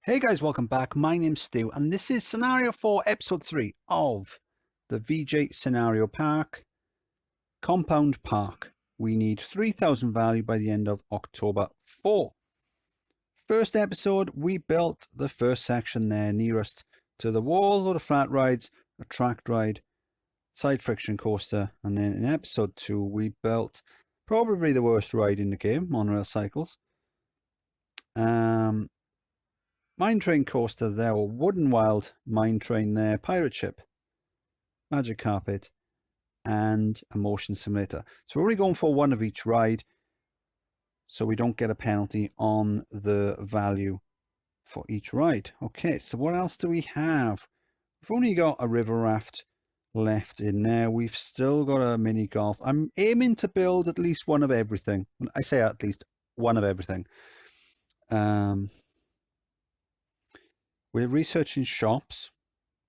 Hey guys, welcome back. My name's Stu, and this is scenario 4, episode 3 of the VJ Scenario Park Compound Park. We need 3,000 value by the end of October 4. First episode, we built the first section there nearest to the wall, a lot of flat rides, a tracked ride, side friction coaster, and then in episode 2, we built probably the worst ride in the game, monorail cycles. Mine train coaster there, or wooden wild mine train there, pirate ship, magic carpet, and a motion simulator. So we're only going for one of each ride, so we don't get a penalty on the value for each ride. Okay, so what else do we have? We've only got a river raft left in there. We've still got a mini golf. I'm aiming to build at least one of everything. When I say at least one of everything. We're researching shops,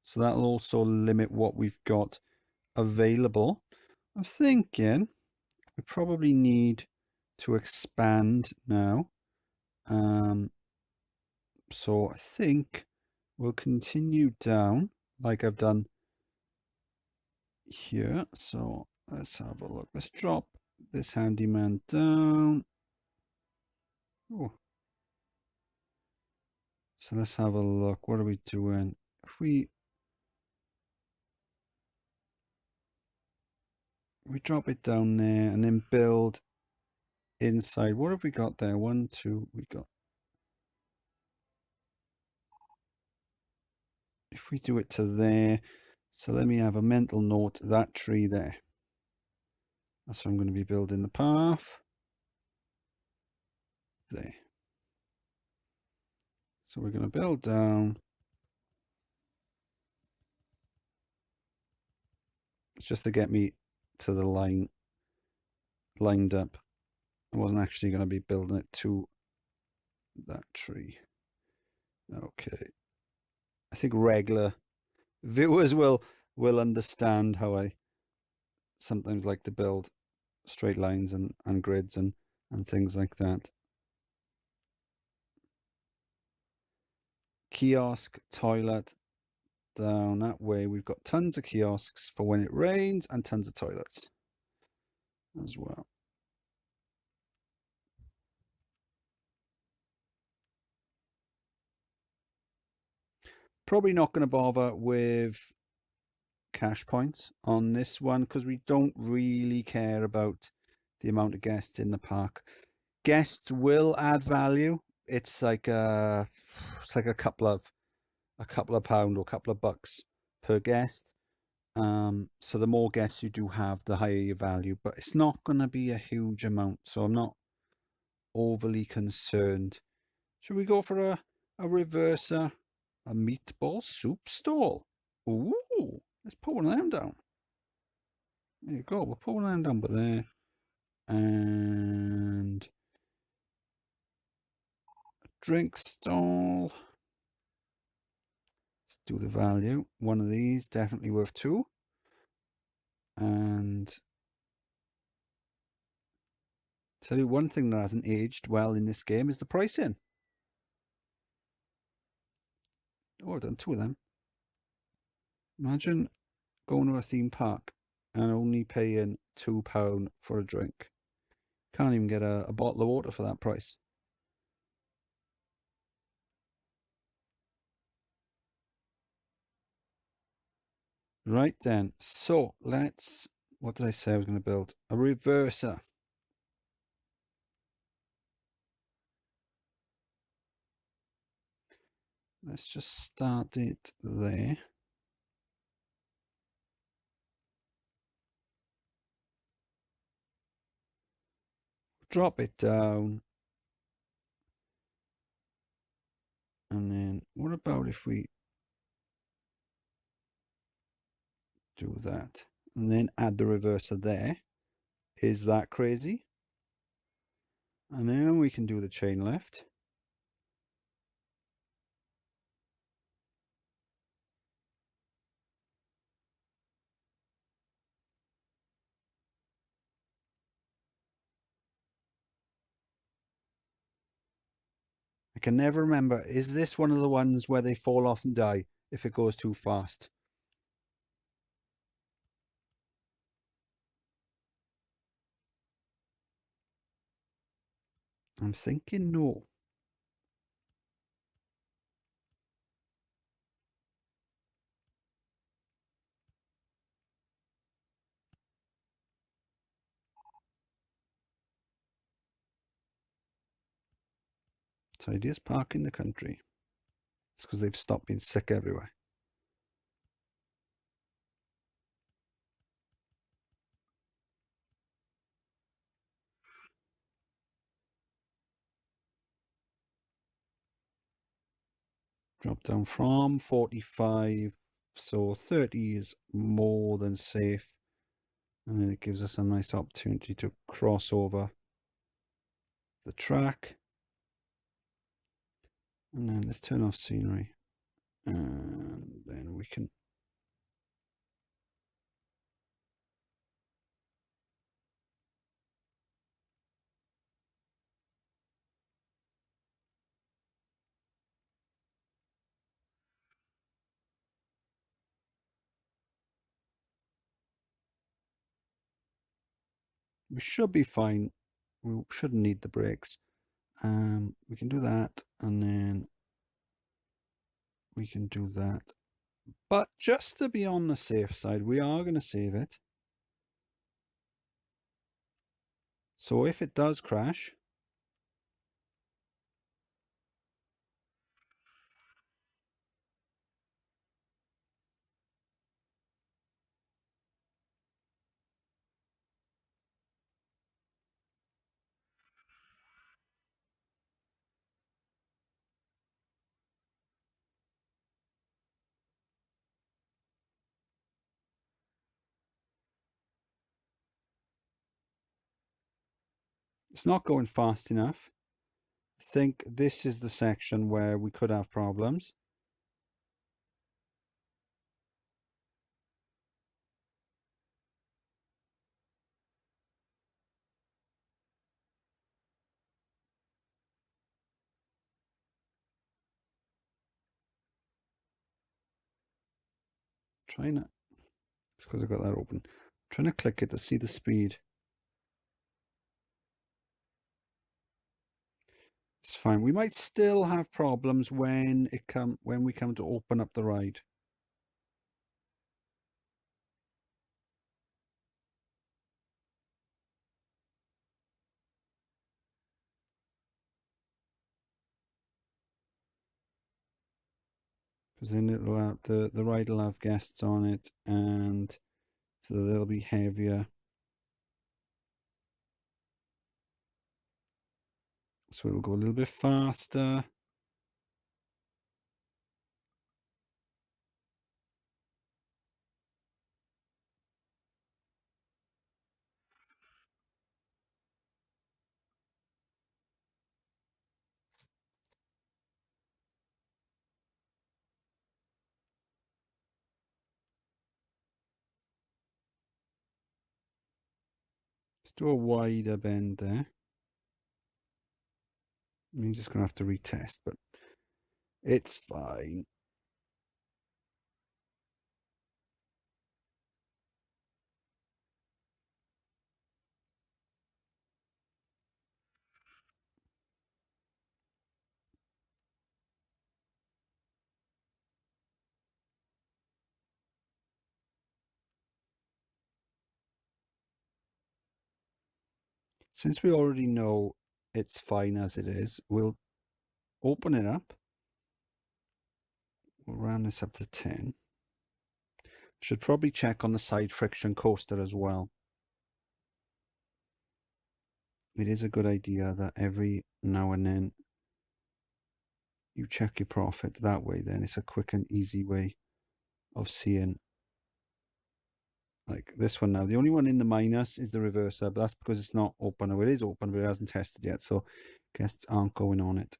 so that'll also limit what we've got available. I'm thinking we probably need to expand now. So I think we'll continue down like I've done here. So let's have a look. Let's drop this handyman down. Oh. So let's have a look. What are we doing? If we drop it down there and then build inside. What have we got there? 1, 2, we got. If we do it to there, so let me have a mental note, that tree there. That's what I'm going to be building the path. There. So we're going to build down. It's just to get me to the line lined up. I wasn't actually going to be building it to that tree. Okay. I think regular viewers will understand how I sometimes like to build straight lines and grids and things like that. Kiosk, toilet, down that way. We've got tons of kiosks for when it rains and tons of toilets as well. Probably not going to bother with cash points on this one because we don't really care about the amount of guests in the park. Guests will add value. It's like a couple of pound or a couple of bucks per guest. So the more guests you do have, the higher your value, but it's not going to be a huge amount, so I'm not overly concerned. Should we go for a reverser, a meatball soup stall? Ooh, let's put one of them down. There you go, we'll put one of them down by there. And a drink stall. Let's do the value. One of these, definitely worth 2. And tell you one thing that hasn't aged well in this game is the pricing. Oh, I've done 2 of them. Imagine going to a theme park and only paying £2 for a drink. Can't even get a bottle of water for that price. Right then, so let's, what did I say I was going to build? A reverser. Let's just start it there. Drop it down. And then what about if we do that? And then add the reverser there. Is that crazy? And then we can do the chain lift. I can never remember. Is this one of the ones where they fall off and die if it goes too fast? I'm thinking no. Tidiest park in the country. It's because they've stopped being sick everywhere. Drop down from 45, so 30 is more than safe. And then it gives us a nice opportunity to cross over the track. And then let's turn off scenery. And then we can... We should be fine. We shouldn't need the brakes. We can do that, and then we can do that. But just to be on the safe side, we are going to save it. So if it does crash, it's not going fast enough. I think this is the section where we could have problems. Trying to... It's because I got that open. Trying to click it to see the speed. It's fine. We might still have problems when we come to open up the ride. Because then it'll have, the ride will have guests on it, and so they'll be heavier. So it'll go a little bit faster. Let's do a wider bend there. Means it's going to have to retest, but it's fine. Since we already know it's fine as it is, we'll open it up. We'll round this up to 10. Should probably check on the side friction coaster as well. It is a good idea that every now and then you check your profit. That way then it's a quick and easy way of seeing. Like this one now, the only one in the minus is the reverser, but that's because it's not open. Or it is open, but it hasn't tested yet, so guests aren't going on it.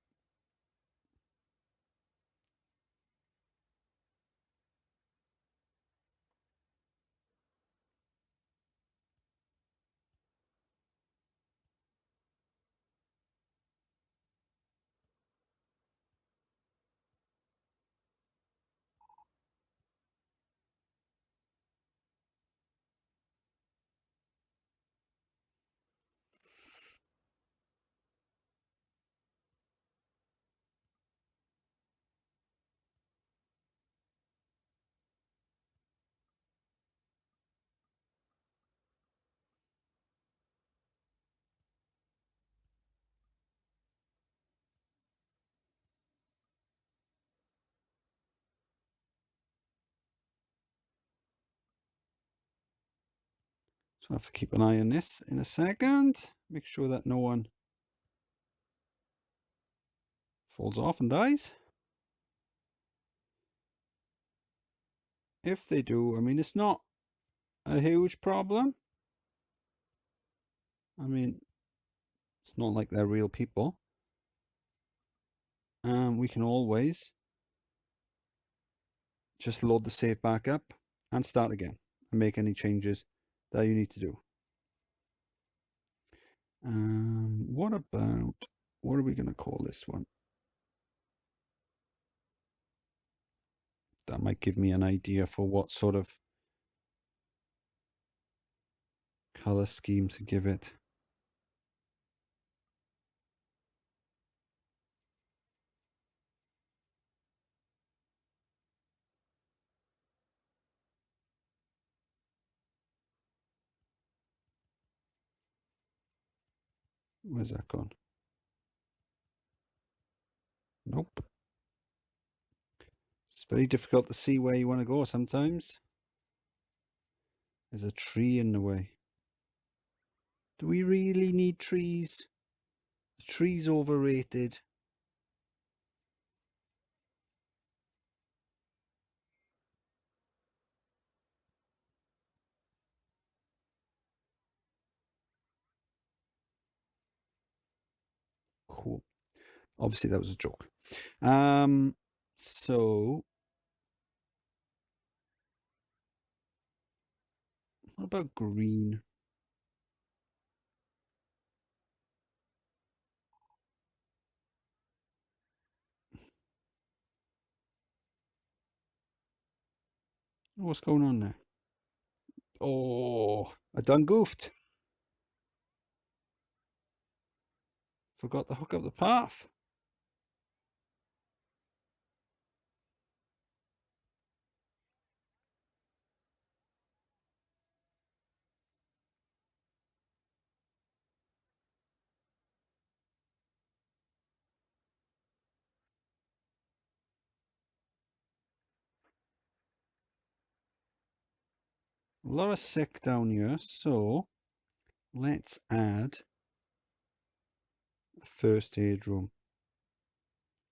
So I have to keep an eye on this in a second. Make sure that no one falls off and dies. If they do, I mean, it's not a huge problem. I mean, it's not like they're real people. We can always just load the save back up and start again and make any changes that you need to do. What are we going to call this one? That might give me an idea for what sort of color scheme to give it. Where's that gone? Nope. It's very difficult to see where you want to go sometimes. There's a tree in the way. Do we really need trees? The tree's overrated. Cool. Obviously that was a joke. So what about green? What's going on there? Oh, I done goofed. Forgot to hook up the path. A lot of sick down here, so let's add a first aid room.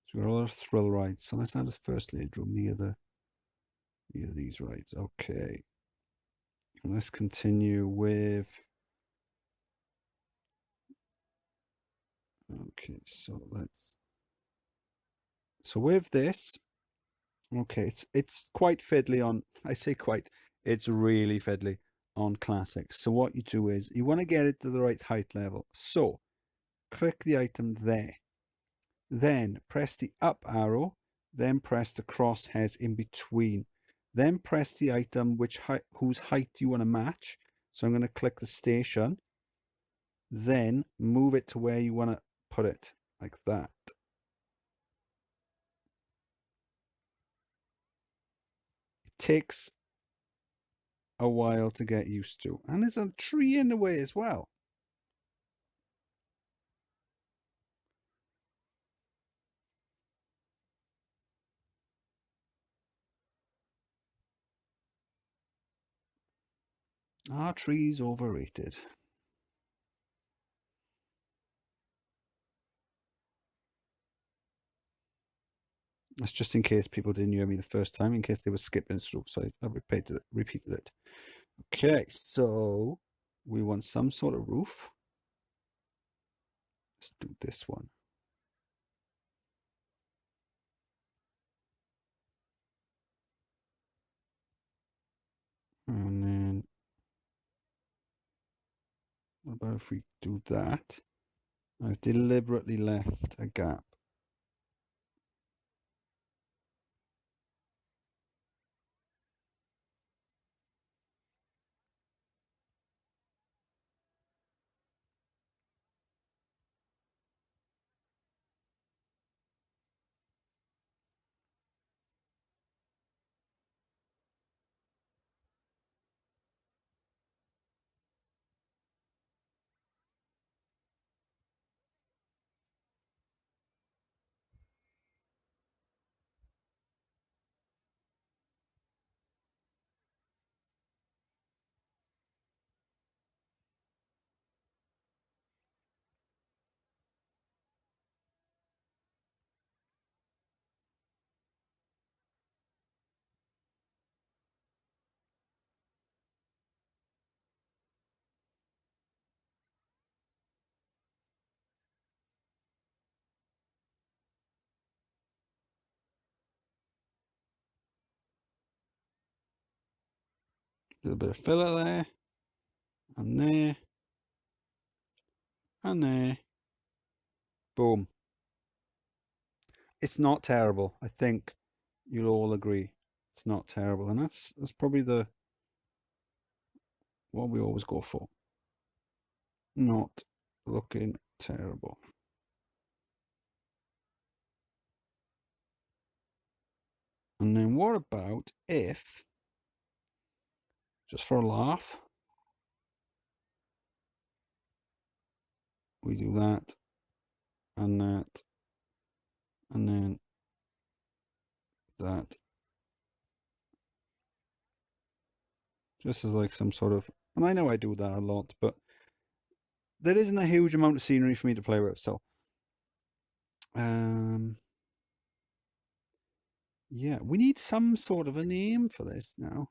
So we've got a lot of thrill rides, so let's add a first aid room near these rides. Okay. And let's continue with. Okay, so with this, okay, it's quite fiddly on. I say quite. It's really fiddly on classics. So what you do is you want to get it to the right height level. So click the item there. Then press the up arrow, then press the crosshairs in between. Then press the item whose height you want to match. So I'm going to click the station. Then move it to where you want to put it, like that. It takes a while to get used to. And there's a tree in the way as well. Our tree's overrated. That's just in case people didn't hear me the first time, in case they were skipping through. So I've repeated it. Okay, so we want some sort of roof. Let's do this one. And then what about if we do that? I've deliberately left a gap. little bit of filler there, and there, and there. Boom. It's not terrible. I think you'll all agree it's not terrible, and that's probably the what we always go for. Not looking terrible. And then what about if, just for a laugh, we do that, and that, and then that, just as like some sort of, and I know I do that a lot, but there isn't a huge amount of scenery for me to play with, so yeah, we need some sort of a name for this now.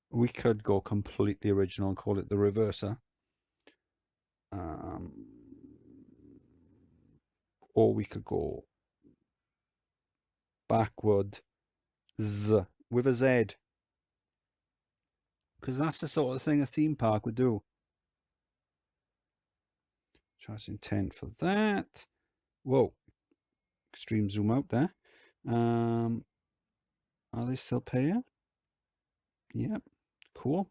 We could go completely original and call it the Reverser. Or we could go backward Z with a Z. Because that's the sort of thing a theme park would do. Charge intent for that. Whoa. Extreme zoom out there. Are they still paying? Yep. Cool.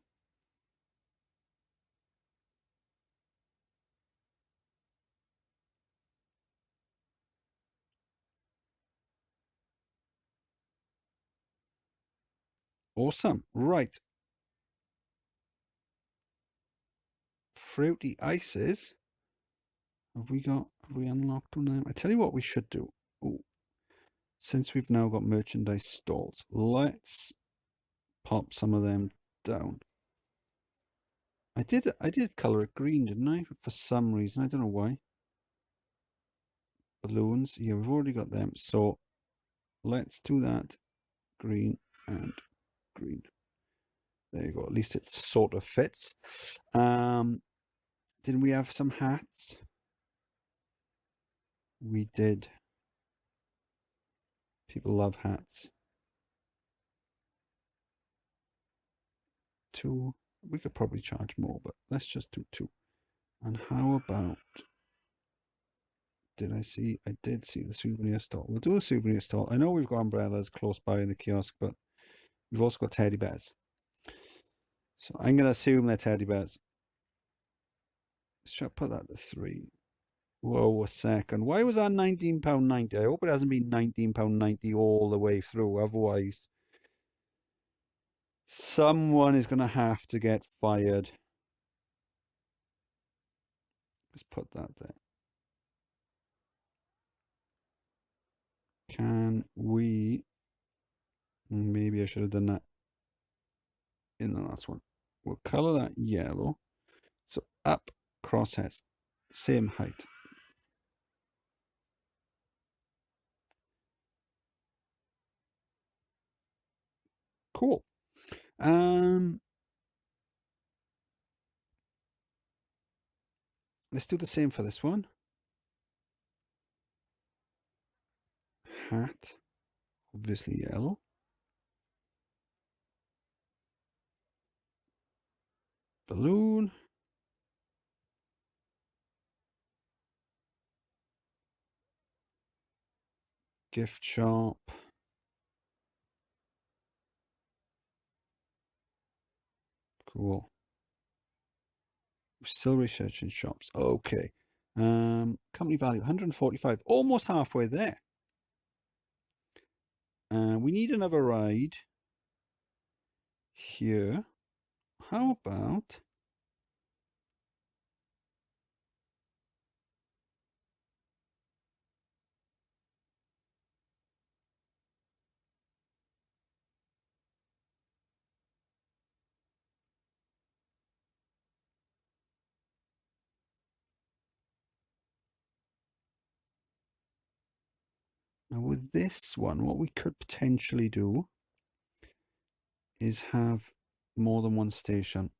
Awesome. Right. Fruity ices. Have we unlocked them? I tell you what we should do. Ooh. Since we've now got merchandise stalls, let's pop some of them down. I did color it green, didn't I? For some reason, I don't know why. Balloons, yeah, we've already got them. So let's do that. Green and green. There you go. At least it sort of fits. Didn't we have some hats? We did. People love hats. 2. We could probably charge more, but let's just do 2. And how about, I did see the souvenir stall. We'll do a souvenir stall. I know we've got umbrellas close by in the kiosk, but we've also got teddy bears. So I'm going to assume they're teddy bears. Should I put that to 3? Whoa, a second. Why was that £19.90? I hope it hasn't been £19.90 all the way through. Otherwise, someone is going to have to get fired. Let's put that there. Can we... Maybe I should have done that in the last one. We'll color that yellow. So up, crosshairs, same height. Cool. Let's do the same for this one. Hat, obviously yellow. Balloon. Gift shop. Cool. We're still researching shops. Okay. Company value 145. Almost halfway there. We need another ride here. How about... Now with this one, what we could potentially do is have more than one station,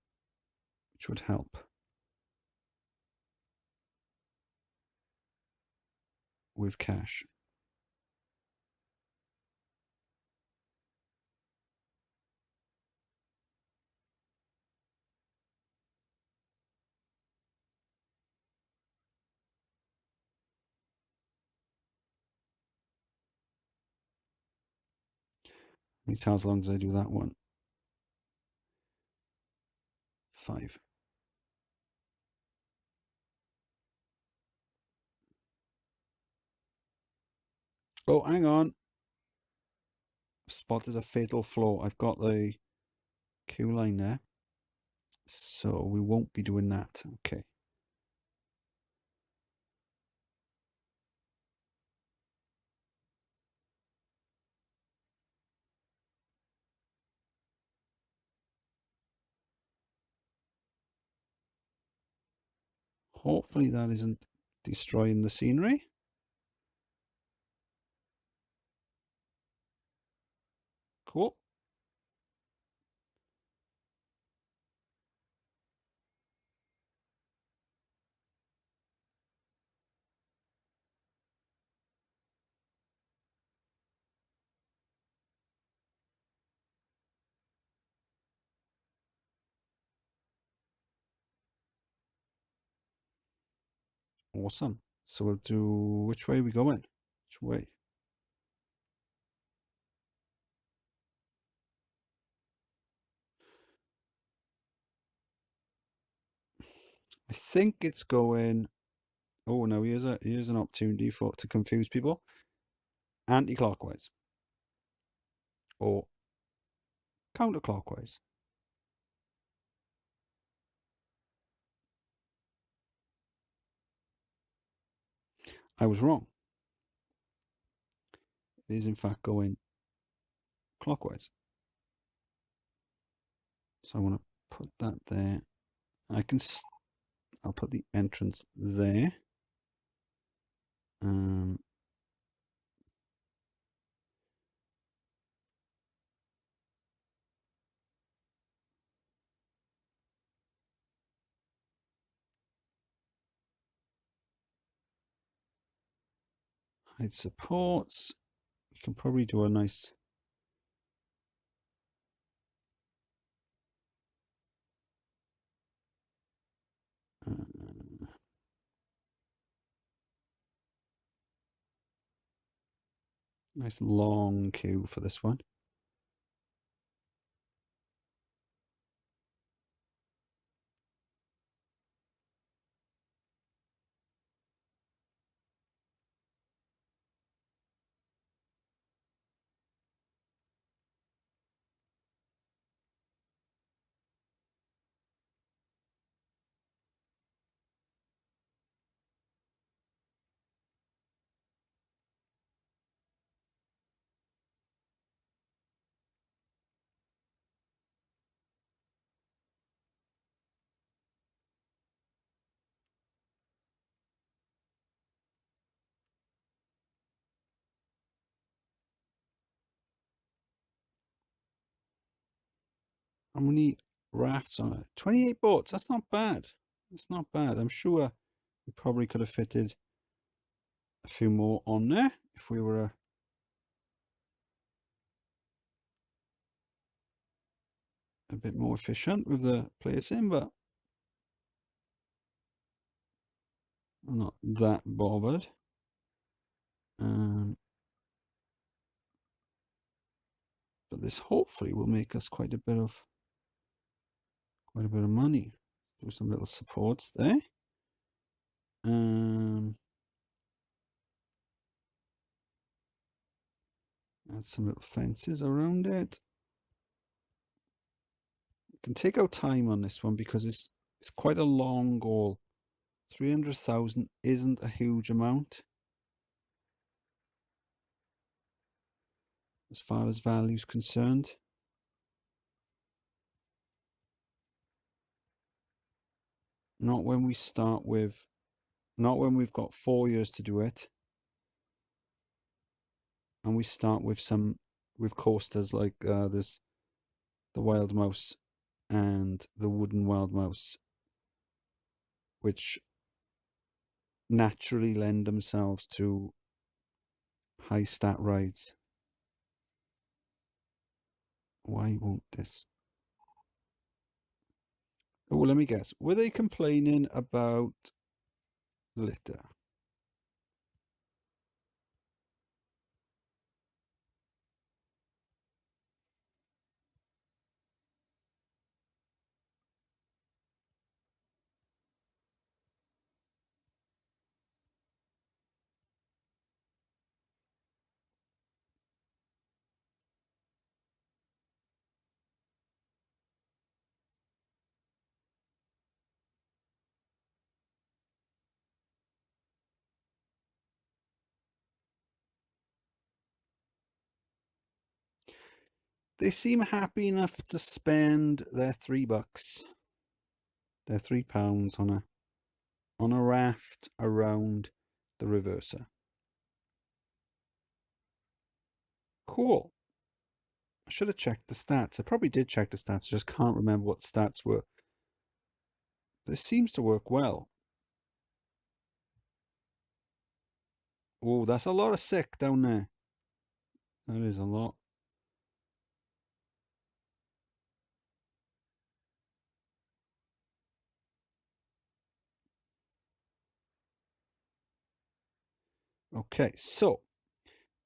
which would help with cash. many tiles long did I do that one? 5. Oh, hang on. Spotted a fatal flaw. I've got the queue line there. So we won't be doing that. Okay. Hopefully that isn't destroying the scenery. Cool. Awesome. So we'll do, which way are we going? Which way? I think it's going, oh no, here's an opportunity to confuse people. Anti-clockwise. Or counterclockwise. I was wrong. It is in fact going clockwise. So I want to put that there. I'll put the entrance there. Hide supports. You can probably do a nice nice long queue for this one. How many rafts on it? 28 boats. That's not bad. That's not bad. I'm sure we probably could have fitted a few more on there if we were a bit more efficient with the placing, but I'm not that bothered. But this hopefully will make us quite a bit of money. Do some little supports there. Add some little fences around it. We can take our time on this one because it's quite a long goal. 300,000 isn't a huge amount as far as value is concerned. Not when we start with, not when we've got 4 years to do it, and we start with coasters like there's the Wild Mouse and the Wooden Wild Mouse, which naturally lend themselves to high stat rides. Why won't this? Oh, let me guess. Were they complaining about litter? They seem happy enough to spend their $3, their £3 on a raft around the reverser. Cool. I should have checked the stats. I probably did check the stats. I just can't remember what stats were. But it seems to work well. Oh, that's a lot of sick down there. That is a lot. Okay, so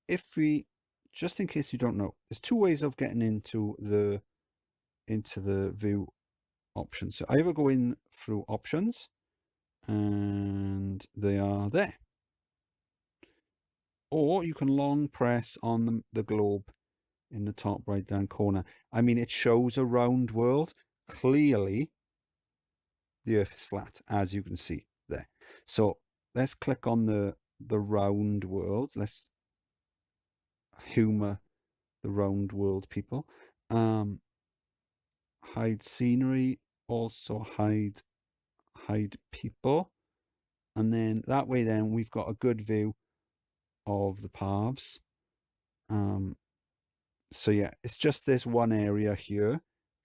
if we, just in case you don't know, there's two ways of getting into the view options. So I either go in through options, and they are there, or you can long press on the globe in the top right hand corner. I mean, it shows a round world. Clearly the earth is flat, as you can see there. So let's click on the round world. Let's humor the round world people. Hide scenery, also hide people, and then that way then we've got a good view of the paths. So yeah, it's just this one area here.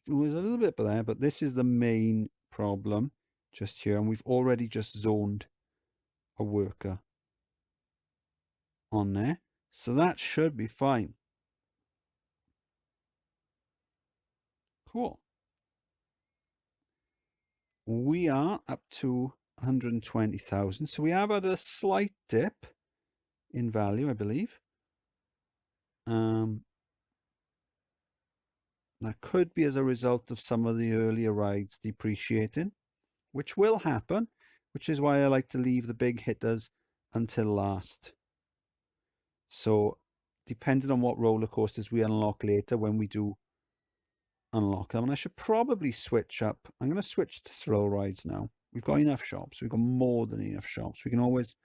It was a little bit there, but this is the main problem just here, and we've already just zoned a worker on there, so that should be fine. Cool. We are up to 120,000, so we have had a slight dip in value, I believe. That could be as a result of some of the earlier rides depreciating, which will happen, which is why I like to leave the big hitters until last. So depending on what roller coasters we unlock later, when we do unlock them, and I should probably switch up. I'm going to switch to thrill rides now. We've got enough shops. We've got more than enough shops. We can always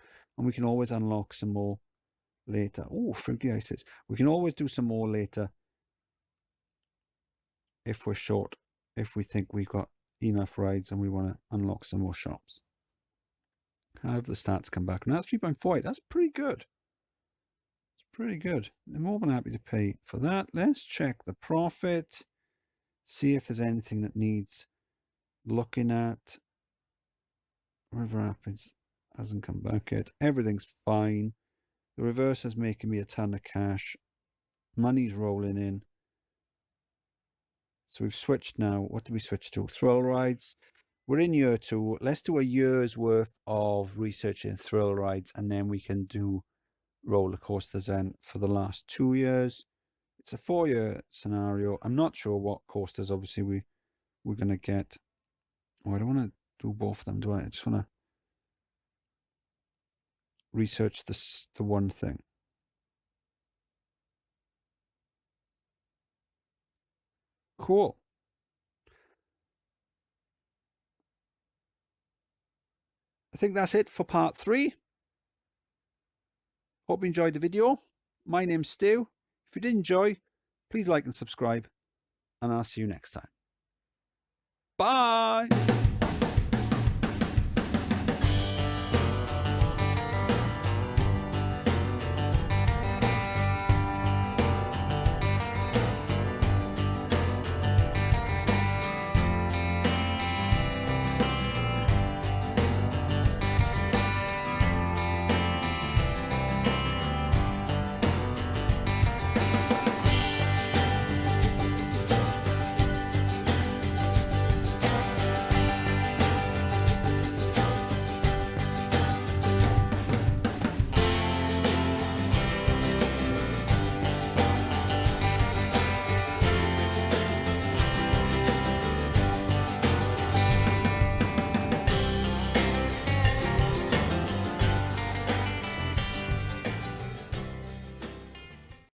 unlock some more later. Oh, Fruity Ices. We can always do some more later if we're short, if we think we've got enough rides and we want to unlock some more shops. How have the stats come back? Now that's 3.48. That's pretty good. It's pretty good. I'm more than happy to pay for that. Let's check the profit. See if there's anything that needs looking at. River Rapids hasn't come back yet. Everything's fine. The reverse is making me a ton of cash. Money's rolling in. So we've switched now. What did we switch to? Thrill rides. We're in year 2. Let's do a year's worth of research in thrill rides, and then we can do roller coasters then for the last 2 years. It's a 4-year scenario. I'm not sure what coasters obviously we're going to get. Oh, I don't want to do both of them, do I? I just want to research the one thing. Cool. I think that's it for part 3. Hope you enjoyed the video. My name's Stu. If you did enjoy, please like and subscribe, and I'll see you next time. Bye!